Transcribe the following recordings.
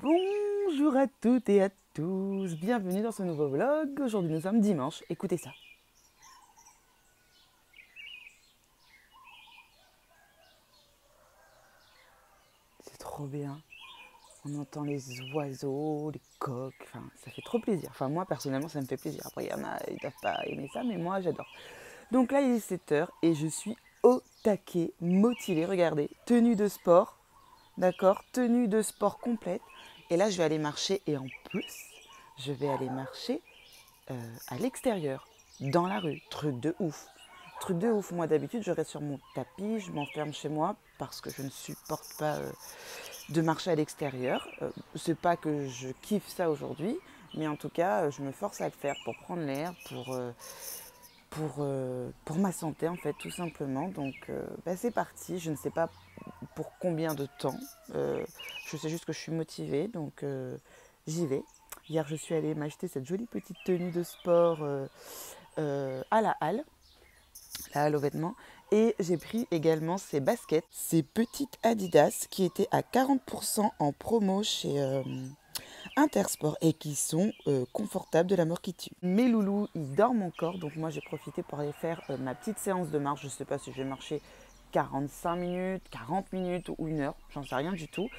Bonjour à toutes et à tous, bienvenue dans ce nouveau vlog. Aujourd'hui nous sommes dimanche, écoutez ça. C'est trop bien, on entend les oiseaux, les coqs, enfin ça fait trop plaisir. Enfin moi personnellement ça me fait plaisir, après il y en a, ils doivent pas aimer ça mais moi j'adore. Donc là il est 7h et je suis au taquet, motivée, regardez, tenue de sport, d'accord, tenue de sport complète. Et là je vais aller marcher et en plus je vais aller marcher à l'extérieur, dans la rue, truc de ouf. Truc de ouf, moi d'habitude je reste sur mon tapis, je m'enferme chez moi parce que je ne supporte pas de marcher à l'extérieur. C'est pas que je kiffe ça aujourd'hui, mais en tout cas je me force à le faire pour prendre l'air, pour ma santé en fait tout simplement. Donc c'est parti, je ne sais pas pour combien de temps, je sais juste que je suis motivée donc j'y vais. Hier je suis allée m'acheter cette jolie petite tenue de sport à la halle aux vêtements, et j'ai pris également ces baskets, ces petites Adidas qui étaient à 40% en promo chez Intersport et qui sont confortables de la mort qui tue. Mes loulous ils dorment encore, donc moi j'ai profité pour aller faire ma petite séance de marche. Je ne sais pas si je vais marcher 45 minutes, 40 minutes ou 1 heure, j'en sais rien du tout.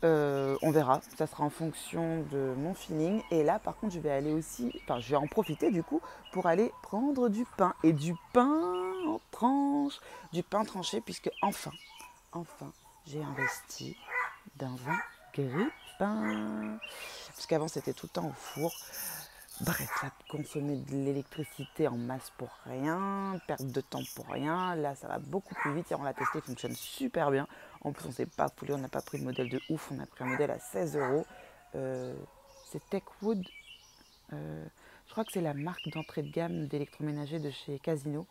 On verra, ça sera en fonction de mon feeling. Et là par contre je vais aller aussi, enfin je vais en profiter du coup pour aller prendre du pain, et du pain en tranche, du pain tranché, puisque enfin j'ai investi dans un grille-pain, parce qu'avant c'était tout le temps au four. Bref, ça consommait de l'électricité en masse pour rien, perte de temps pour rien. Là, ça va beaucoup plus vite. Hier, on l'a testé, il fonctionne super bien. En plus, on ne s'est pas foulé, on n'a pas pris le modèle de ouf. On a pris un modèle à 16 euros. C'est Techwood. Je crois que c'est la marque d'entrée de gamme d'électroménager de chez Casino.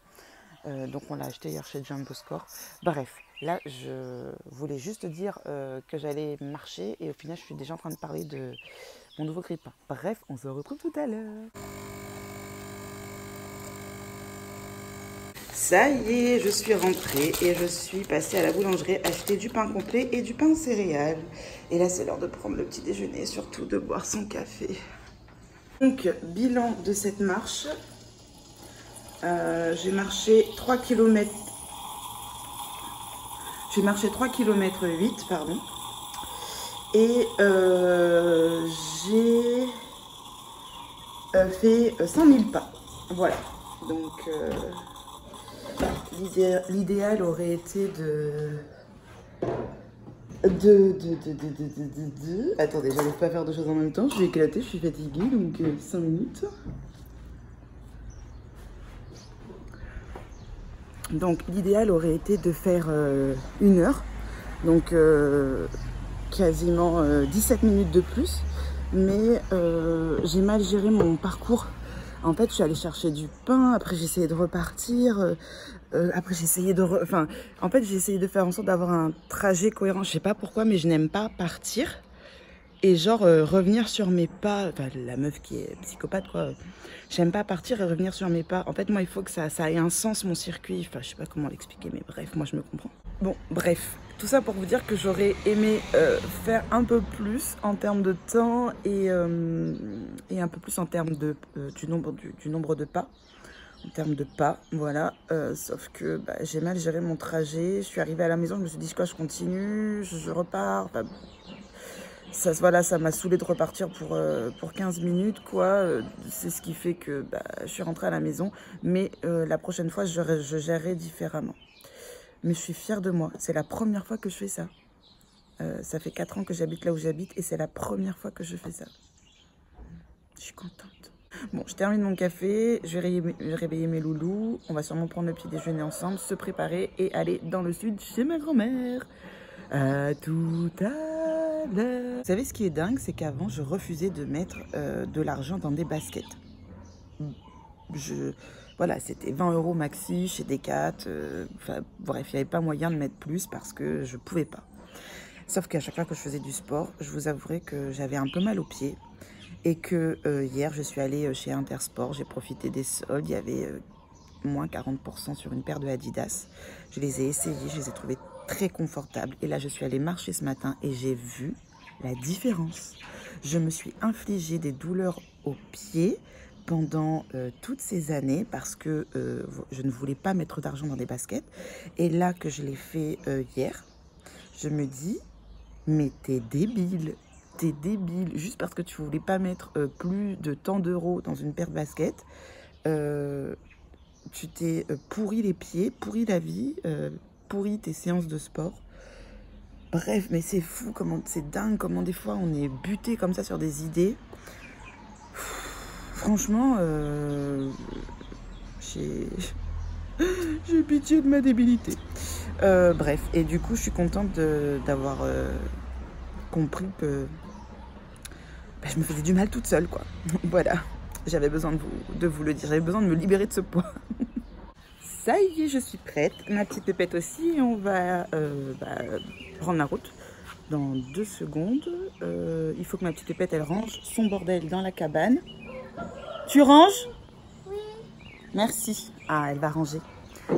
Donc, on l'a acheté hier chez Jumbo Score. Bref, là, je voulais juste dire que j'allais marcher. Et au final, je suis déjà en train de parler de mon nouveau grille-pain. Bref, on se retrouve tout à l'heure. Ça y est, je suis rentrée et je suis passée à la boulangerie acheter du pain complet et du pain en céréales. Et là, c'est l'heure de prendre le petit déjeuner et surtout de boire son café. Donc, bilan de cette marche. J'ai marché 3 km. J'ai marché 3 km 8, pardon. Et j'ai fait 100 000 pas. Voilà. Donc, l'idéal aurait été Attendez, j'arrive pas à faire deux choses en même temps. Je vais éclater, je suis fatiguée, donc 5 minutes. Donc, l'idéal aurait été de faire 1 heure. Donc, quasiment 17 minutes de plus, mais j'ai mal géré mon parcours. En fait, je suis allée chercher du pain, après j'ai essayé de repartir, après j'ai essayé de... en fait, j'ai essayé de faire en sorte d'avoir un trajet cohérent. Je sais pas pourquoi, mais je n'aime pas partir et genre revenir sur mes pas. Enfin, la meuf qui est psychopathe, quoi. J'aime pas partir et revenir sur mes pas. En fait, moi, il faut que ça ait un sens, mon circuit. Enfin, je sais pas comment l'expliquer, mais bref, moi, je me comprends. Bon, bref, tout ça pour vous dire que j'aurais aimé faire un peu plus en termes de temps et un peu plus en termes de, du nombre de pas. En termes de pas, voilà. Sauf que j'ai mal géré mon trajet. Je suis arrivée à la maison, je me suis dit, quoi, je continue, je repars. Enfin, ça m'a saoulé de repartir pour 15 minutes, quoi. C'est ce qui fait que je suis rentrée à la maison. Mais la prochaine fois, je gérerai différemment. Mais je suis fière de moi. C'est la première fois que je fais ça. Ça fait 4 ans que j'habite là où j'habite et c'est la première fois que je fais ça. Je suis contente. Bon, je termine mon café, je vais réveiller mes loulous. On va sûrement prendre le petit déjeuner ensemble, se préparer et aller dans le sud chez ma grand-mère. À tout à l'heure. Vous savez ce qui est dingue, c'est qu'avant, je refusais de mettre de l'argent dans des baskets. Voilà, c'était 20 € maxi chez Decat. Bref, il n'y avait pas moyen de mettre plus parce que je ne pouvais pas. Sauf qu'à chaque fois que je faisais du sport, je vous avouerai que j'avais un peu mal aux pieds. Et que hier, je suis allée chez Intersport, j'ai profité des soldes. Il y avait moins 40% sur une paire de Adidas. Je les ai essayées, je les ai trouvées très confortables. Et là, je suis allée marcher ce matin et j'ai vu la différence. Je me suis infligé des douleurs aux pieds pendant toutes ces années parce que je ne voulais pas mettre d'argent dans des baskets. Et là que je l'ai fait hier, je me dis, mais t'es débile. T'es débile. Juste parce que tu voulais pas mettre plus de tant d'euros dans une paire de baskets, tu t'es pourri les pieds, pourri la vie, pourri tes séances de sport. Bref, mais c'est fou, c'est dingue comment des fois on est buté comme ça sur des idées. Franchement, j'ai pitié de ma débilité. Bref, et du coup, je suis contente d'avoir compris que je me faisais du mal toute seule, quoi. Voilà, j'avais besoin de vous le dire, j'avais besoin de me libérer de ce poids. Ça y est, je suis prête. Ma petite pépette aussi, et on va prendre la route dans 2 secondes. Il faut que ma petite pépette, elle range son bordel dans la cabane. Tu ranges? Oui. Merci. Ah, elle va ranger.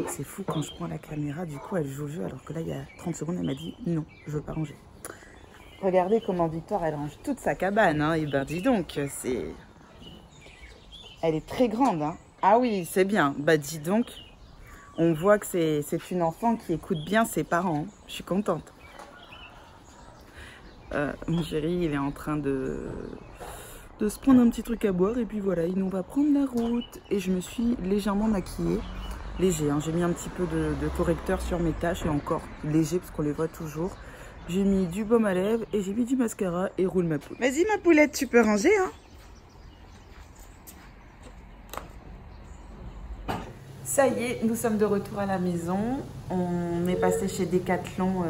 C'est fou, quand je prends la caméra, du coup, elle joue au jeu, alors que là, il y a 30 secondes, elle m'a dit non, je veux pas ranger. Regardez comment Victoire, elle range toute sa cabane, hein. Et ben, dis donc, elle est très grande, hein. Ah oui, c'est bien. Bah, dis donc, on voit que c'est une enfant qui écoute bien ses parents, hein. Je suis contente. Mon chéri, il est en train de se prendre un petit truc à boire, et puis voilà, on va prendre la route. Et je me suis légèrement maquillée. Léger, hein. J'ai mis un petit peu de correcteur sur mes taches, et encore léger parce qu'on les voit toujours. J'ai mis du baume à lèvres et j'ai mis du mascara et roule ma poule. Vas-y ma poulette, tu peux ranger, hein. Ça y est, nous sommes de retour à la maison. On est passé chez Decathlon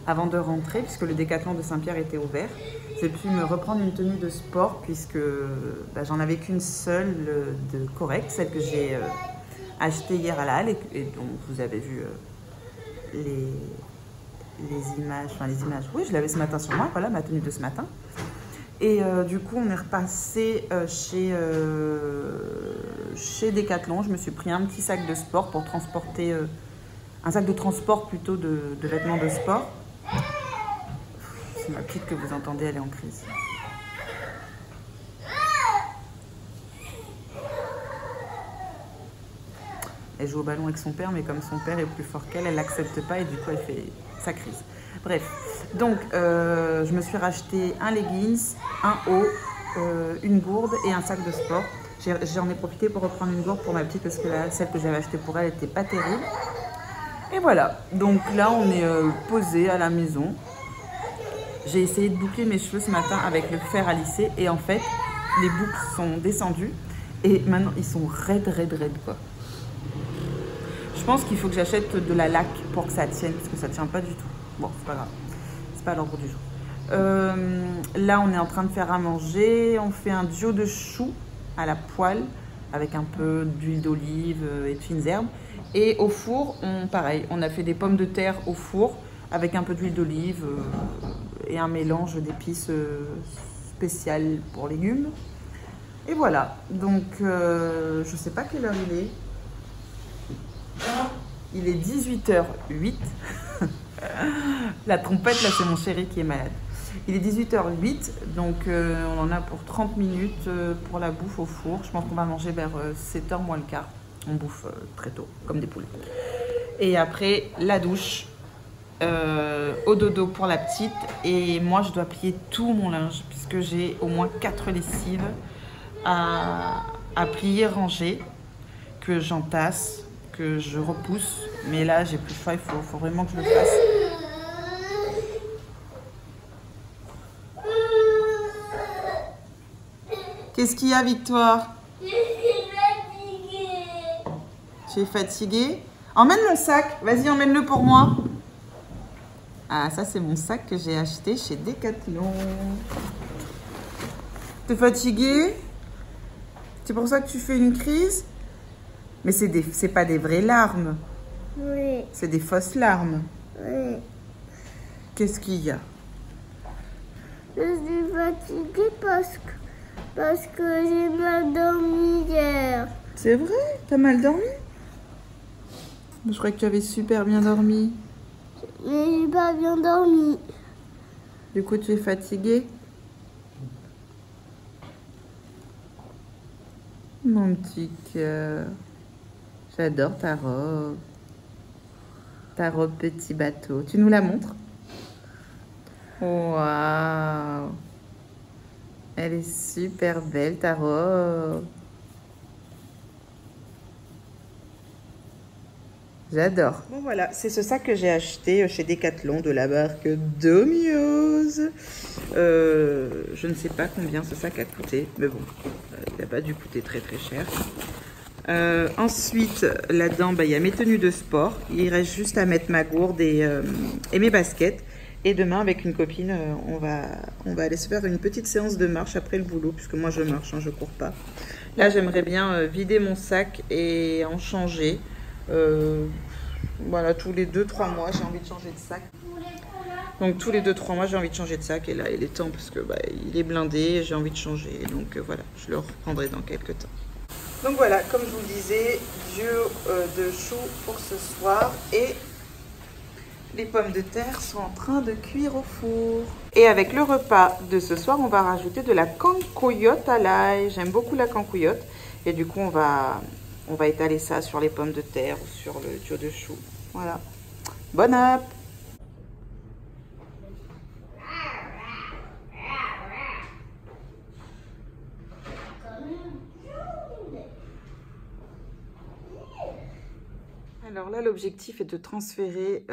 avant de rentrer, puisque le Decathlon de Saint-Pierre était ouvert. J'ai pu me reprendre une tenue de sport, puisque j'en avais qu'une seule de correcte, celle que j'ai achetée hier à la halle et dont vous avez vu les images, oui, je l'avais ce matin sur moi, voilà ma tenue de ce matin. Et du coup, on est repassé chez Decathlon. Je me suis pris un petit sac de sport pour transporter, un sac de transport plutôt de vêtements de sport. C'est ma petite que vous entendez, elle est en crise. Elle joue au ballon avec son père, mais comme son père est plus fort qu'elle, elle l'accepte pas et du coup elle fait sa crise. Bref, donc je me suis racheté un leggings, un haut, une gourde et un sac de sport. J'en ai profité pour reprendre une gourde pour ma petite parce que celle que j'avais achetée pour elle n'était pas terrible. Et voilà, donc là on est posé à la maison. J'ai essayé de boucler mes cheveux ce matin avec le fer à lisser et en fait les boucles sont descendues et maintenant ils sont raides quoi. Je pense qu'il faut que j'achète de la laque pour que ça tienne parce que ça tient pas du tout. Bon, c'est pas grave, c'est pas l'ordre du jour. Là on est en train de faire à manger, on fait un duo de choux à la poêle avec un peu d'huile d'olive et de fines herbes. Et au four, pareil, on a fait des pommes de terre au four avec un peu d'huile d'olive et un mélange d'épices spéciales pour légumes. Et voilà, donc je sais pas quelle heure il est. Il est 18h08. La trompette, là, c'est mon chéri qui est malade. Il est 18h08, donc on en a pour 30 minutes pour la bouffe au four. Je pense qu'on va manger vers 7h moins le quart. On bouffe très tôt, comme des poules. Et après, la douche, au dodo pour la petite. Et moi, je dois plier tout mon linge, puisque j'ai au moins 4 lessives à plier, ranger, que j'entasse, que je repousse. Mais là, j'ai plus le choix, il faut vraiment que je le fasse. Qu'est-ce qu'il y a, Victoire? Je suis fatiguée. Tu es fatiguée? Emmène mon sac. Vas-y, emmène-le pour moi. Ah, ça, c'est mon sac que j'ai acheté chez Decathlon. T'es fatiguée? C'est pour ça que tu fais une crise? Mais c'est pas des vraies larmes. Oui. C'est des fausses larmes. Oui. Qu'est-ce qu'il y a? Je suis fatiguée parce que j'ai mal dormi hier. C'est vrai? T'as mal dormi? Je croyais que tu avais super bien dormi. Mais j'ai pas bien dormi. Du coup, tu es fatigué? Mon petit cœur. J'adore ta robe. Ta robe petit bateau. Tu nous la montres? Waouh! Elle est super belle, ta robe. J'adore. Bon voilà, c'est ce sac que j'ai acheté chez Decathlon de la marque Domioz. Je ne sais pas combien ce sac a coûté, mais bon, il n'a pas dû coûter très très cher. Ensuite, là-dedans, il y a mes tenues de sport. Il reste juste à mettre ma gourde et mes baskets. Et demain, avec une copine, on va aller se faire une petite séance de marche après le boulot, puisque moi je marche, hein, je cours pas. Là, j'aimerais bien vider mon sac et en changer. Voilà, tous les 2-3 mois, j'ai envie de changer de sac. Donc tous les 2-3 mois, j'ai envie de changer de sac. Et là, il est temps parce que il est blindé, j'ai envie de changer. Donc voilà, je le reprendrai dans quelques temps. Donc voilà, comme je vous le disais, duo de choux pour ce soir et les pommes de terre sont en train de cuire au four. Et avec le repas de ce soir, on va rajouter de la cancoyote à l'ail. J'aime beaucoup la cancoyote et du coup, on va étaler ça sur les pommes de terre ou sur le duo de choux. Voilà. Bon app! Alors là, l'objectif est de transférer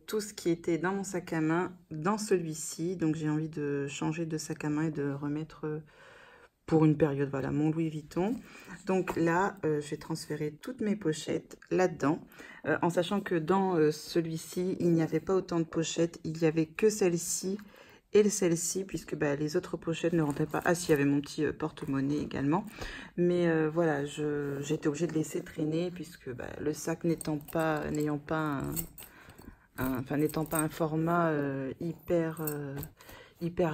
tout ce qui était dans mon sac à main dans celui-ci. Donc j'ai envie de changer de sac à main et de remettre pour une période, voilà, mon Louis Vuitton. Donc là, je vais transférer toutes mes pochettes là-dedans, en sachant que dans celui-ci, il n'y avait pas autant de pochettes, il n'y avait que celle-ci et celle-ci, puisque les autres pochettes ne rentraient pas. Ah si, il y avait mon petit porte-monnaie également. Mais voilà, j'étais obligée de laisser traîner, puisque le sac n'étant pas un format hyper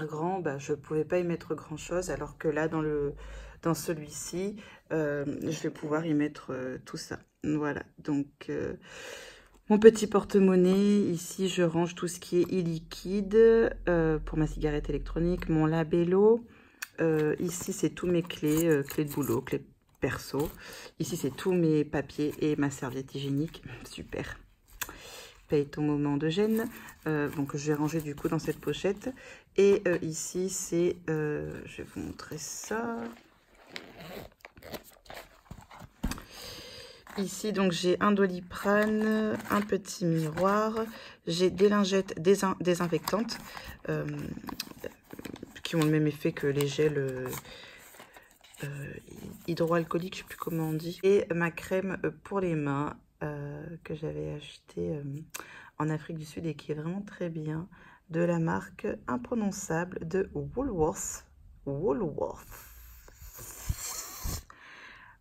grand, je ne pouvais pas y mettre grand chose, alors que là dans celui-ci je vais pouvoir y mettre tout ça. Voilà, donc mon petit porte-monnaie, ici je range tout ce qui est e-liquide pour ma cigarette électronique, mon labello, ici c'est tous mes clés, clés de boulot, clés perso, ici c'est tous mes papiers et ma serviette hygiénique, super. Paye ton moment de gêne, donc je vais ranger du coup dans cette pochette. Et ici c'est, je vais vous montrer ça. Ici donc j'ai un Doliprane, un petit miroir, j'ai des lingettes désinfectantes qui ont le même effet que les gels hydroalcooliques, je ne sais plus comment on dit, et ma crème pour les mains que j'avais acheté en Afrique du Sud et qui est vraiment très bien, de la marque imprononçable de Woolworth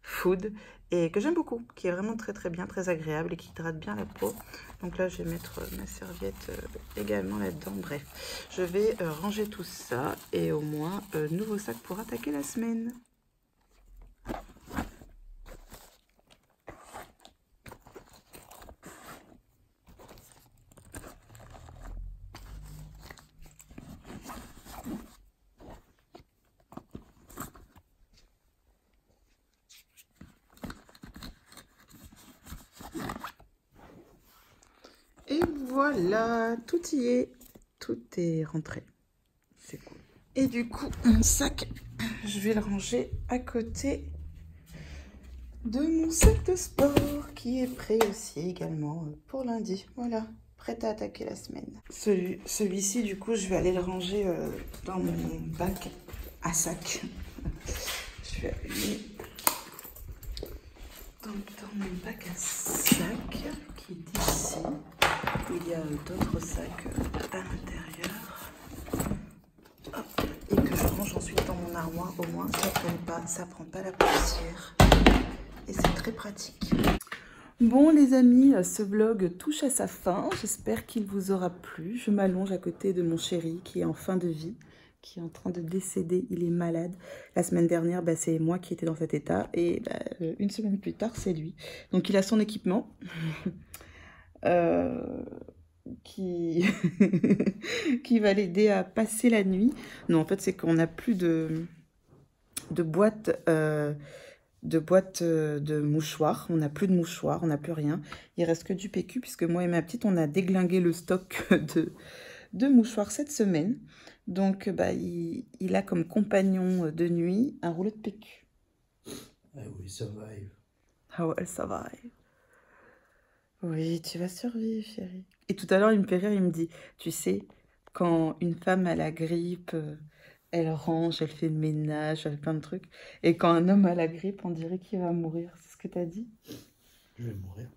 Food, et que j'aime beaucoup, qui est vraiment très très bien, très agréable et qui hydrate bien la peau. Donc là je vais mettre ma serviette également là-dedans. Bref, je vais ranger tout ça et au moins nouveau sac pour attaquer la semaine. Et voilà, tout y est, tout est rentré, c'est cool. Et du coup, mon sac, je vais le ranger à côté de mon sac de sport qui est prêt aussi également pour lundi. Voilà, prêt à attaquer la semaine. Celui-ci, du coup, je vais aller le ranger dans mon bac à sac. Je vais allumer donc dans mon bac à sac qui est ici. Il y a d'autres sacs à l'intérieur. Et que je range ensuite dans mon armoire. Au moins, ça prend pas la poussière. Et c'est très pratique. Bon les amis, ce vlog touche à sa fin. J'espère qu'il vous aura plu. Je m'allonge à côté de mon chéri qui est en fin de vie, qui est en train de décéder. Il est malade. La semaine dernière, c'est moi qui étais dans cet état. Et une semaine plus tard, c'est lui. Donc il a son équipement. qui, qui va l'aider à passer la nuit. Non, en fait, c'est qu'on n'a plus de boîte de mouchoirs. On n'a plus de mouchoirs, on n'a plus rien. Il reste que du PQ, puisque moi et ma petite, on a déglingué le stock de mouchoirs cette semaine. Donc, bah, il a comme compagnon de nuit un rouleau de PQ. I will survive. Ah ouais, ça va. Oui, tu vas survivre, chérie. Et tout à l'heure, il me fait rire, il me dit, tu sais, quand une femme a la grippe, elle range, elle fait le ménage, elle fait plein de trucs. Et quand un homme a la grippe, on dirait qu'il va mourir. C'est ce que tu as dit? Je vais mourir.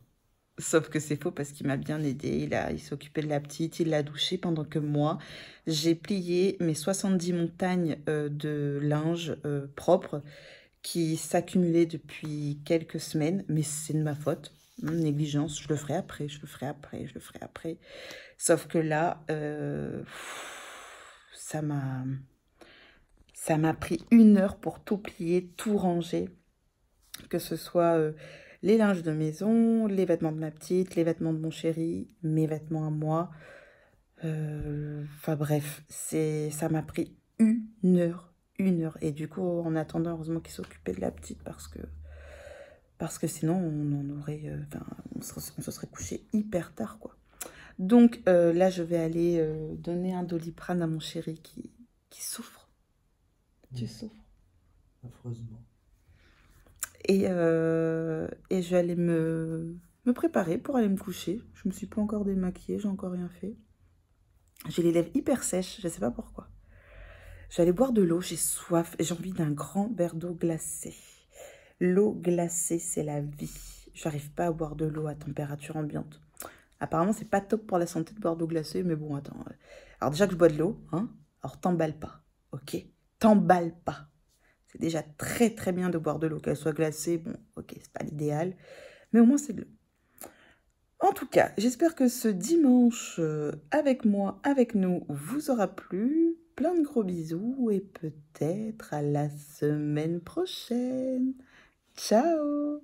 Sauf que c'est faux parce qu'il m'a bien aidé. Il s'est occupé de la petite, il l'a douchée pendant que moi, j'ai plié mes 70 montagnes de linge propre qui s'accumulaient depuis quelques semaines. Mais c'est de ma faute. Négligence, je le ferai après, je le ferai après, je le ferai après. Sauf que là, ça m'a pris 1 heure pour tout plier, tout ranger. Que ce soit les linges de maison, les vêtements de ma petite, les vêtements de mon chéri, mes vêtements à moi. Enfin bref, ça m'a pris 1 heure. 1 heure. Et du coup, en attendant, heureusement qu'il s'occupait de la petite parce que sinon, on aurait, on se serait couché hyper tard, quoi. Donc là, je vais aller donner un Doliprane à mon chéri qui souffre. Tu souffres. Affreusement. Et je vais aller me préparer pour aller me coucher. Je me suis pas encore démaquillée, j'ai encore rien fait. J'ai les lèvres hyper sèches, je sais pas pourquoi. Je vais aller boire de l'eau, j'ai soif et j'ai envie d'un grand verre d'eau glacée. L'eau glacée, c'est la vie. J'arrive pas à boire de l'eau à température ambiante. Apparemment, c'est pas top pour la santé de boire d'eau glacée, mais bon, attends. Alors déjà que je bois de l'eau, hein, alors t'emballes pas, ok? T'emballes pas. C'est déjà très très bien de boire de l'eau, qu'elle soit glacée. Bon, ok, c'est pas l'idéal, mais au moins c'est de l'eau. En tout cas, j'espère que ce dimanche avec moi, avec nous, vous aura plu. Plein de gros bisous et peut-être à la semaine prochaine. Ciao!